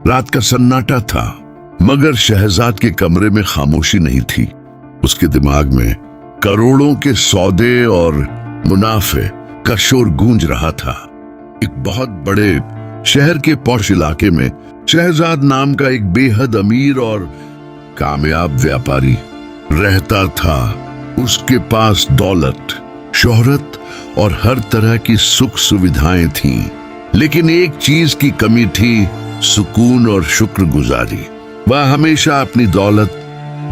रात का सन्नाटा था, मगर शहजाद के कमरे में खामोशी नहीं थी। उसके दिमाग में करोड़ों के सौदे और मुनाफे का शोर गूंज रहा था। एक बहुत बड़े शहर के पॉश इलाके में शहजाद नाम का एक बेहद अमीर और कामयाब व्यापारी रहता था। उसके पास दौलत, शोहरत और हर तरह की सुख सुविधाएं थीं, लेकिन एक चीज की कमी थी, सुकून और शुक्रगुजारी। वह हमेशा अपनी दौलत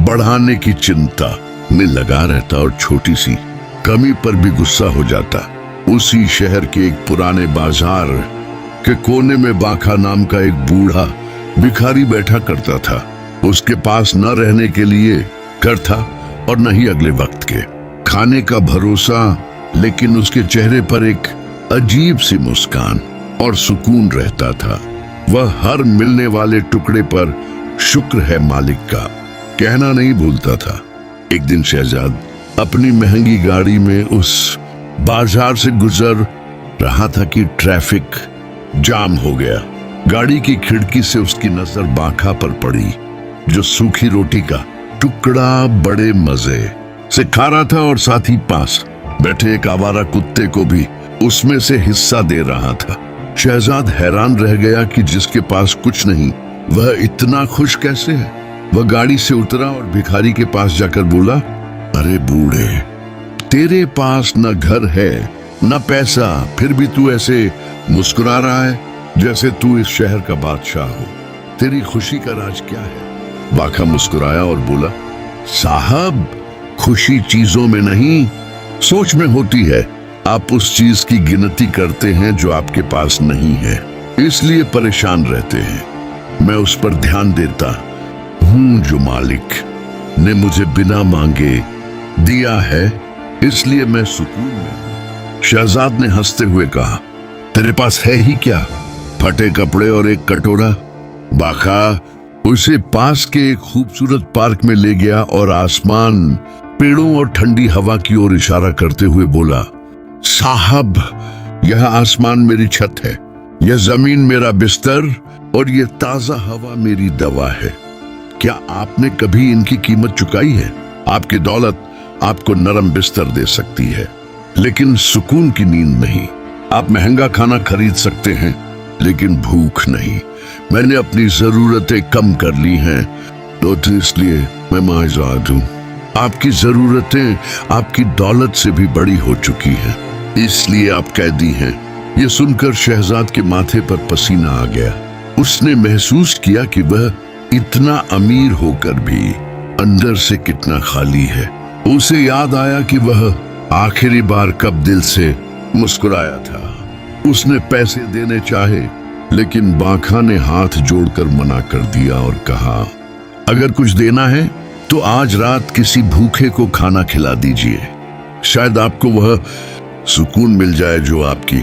बढ़ाने की चिंता में लगा रहता और छोटी सी कमी पर भी गुस्सा हो जाता। उसी शहर के एक पुराने बाजार के कोने में बाखा नाम का एक बूढ़ा भिखारी बैठा करता था। उसके पास न रहने के लिए घर था और न ही अगले वक्त के खाने का भरोसा, लेकिन उसके चेहरे पर एक अजीब सी मुस्कान और सुकून रहता था। वह हर मिलने वाले टुकड़े पर शुक्र है मालिक का कहना नहीं भूलता था। एक दिन शहजाद अपनी महंगी गाड़ी में उस बाजार से गुजर रहा था कि ट्रैफिक जाम हो गया। गाड़ी की खिड़की से उसकी नजर बाखा पर पड़ी, जो सूखी रोटी का टुकड़ा बड़े मजे से खा रहा था और साथ ही पास बैठे एक आवारा कुत्ते को भी उसमें से हिस्सा दे रहा था। शहजाद हैरान रह गया कि जिसके पास कुछ नहीं वह इतना खुश कैसे है। वह गाड़ी से उतरा और भिखारी के पास जाकर बोला, अरे बूढ़े, तेरे पास न घर है न पैसा, फिर भी तू ऐसे मुस्कुरा रहा है जैसे तू इस शहर का बादशाह हो। तेरी खुशी का राज क्या है? बाखा मुस्कुराया और बोला, साहब, खुशी चीजों में नहीं, सोच में होती है। आप उस चीज की गिनती करते हैं जो आपके पास नहीं है, इसलिए परेशान रहते हैं। मैं उस पर ध्यान देता हूं जो मालिक ने मुझे बिना मांगे दिया है, इसलिए मैं सुकून में हूं। शहजाद ने हंसते हुए कहा, तेरे पास है ही क्या? फटे कपड़े और एक कटोरा। बाखा उसे पास के एक खूबसूरत पार्क में ले गया और आसमान, पेड़ों और ठंडी हवा की ओर इशारा करते हुए बोला, साहब, यह आसमान मेरी छत है, यह जमीन मेरा बिस्तर और यह ताजा हवा मेरी दवा है। क्या आपने कभी इनकी कीमत चुकाई है? आपकी दौलत आपको नरम बिस्तर दे सकती है, लेकिन सुकून की नींद नहीं। आप महंगा खाना खरीद सकते हैं, लेकिन भूख नहीं। मैंने अपनी जरूरतें कम कर ली हैं, तो इसलिए मैं माजूद हूं। आपकी जरूरतें आपकी दौलत से भी बड़ी हो चुकी हैं, इसलिए आप कैदी हैं। ये सुनकर शहजाद के माथे पर पसीना आ गया। उसने महसूस किया कि वह इतना अमीर होकर भी अंदर से कितना खाली है। उसे याद आया कि वह आखिरी बार कब दिल से मुस्कुराया था। उसने पैसे देने चाहे, लेकिन बाखा ने हाथ जोड़कर मना कर दिया और कहा, अगर कुछ देना है तो आज रात किसी भूखे को खाना खिला दीजिए। शायद आपको वह सुकून मिल जाए जो आपकी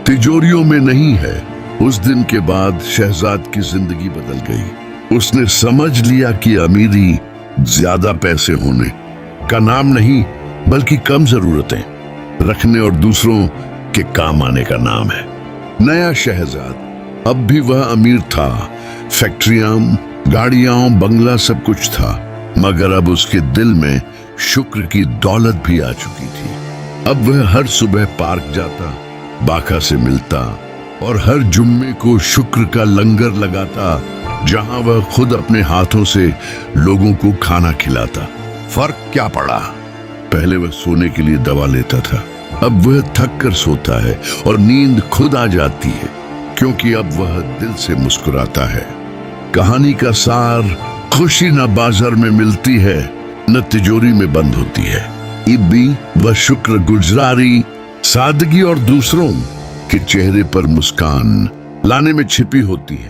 तिजोरियों में नहीं है। उस दिन के बाद शहजाद की जिंदगी बदल गई। उसने समझ लिया कि अमीरी ज्यादा पैसे होने का नाम नहीं, बल्कि कम जरूरतें रखने और दूसरों के काम आने का नाम है। नया शहजाद, अब भी वह अमीर था। फैक्ट्रियां, गाड़ियां, बंगला सब कुछ था, मगर अब उसके दिल में शुक्र की दौलत भी आ चुकी थी। अब वह हर सुबह पार्क जाता, बाखा से मिलता और हर जुम्मे को शुक्र का लंगर लगाता, जहां वह खुद अपने हाथों से लोगों को खाना खिलाता। फर्क क्या पड़ा? पहले वह सोने के लिए दवा लेता था, अब वह थक कर सोता है और नींद खुद आ जाती है, क्योंकि अब वह दिल से मुस्कुराता है। कहानी का सार, खुशी न बाजार में मिलती है, न तिजोरी में बंद होती है। इब्बी व शुक्र गुजारी, सादगी और दूसरों के चेहरे पर मुस्कान लाने में छिपी होती है।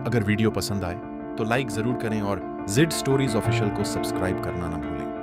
अगर वीडियो पसंद आए तो लाइक जरूर करें और जिड स्टोरीज ऑफिशियल को सब्सक्राइब करना ना भूलें।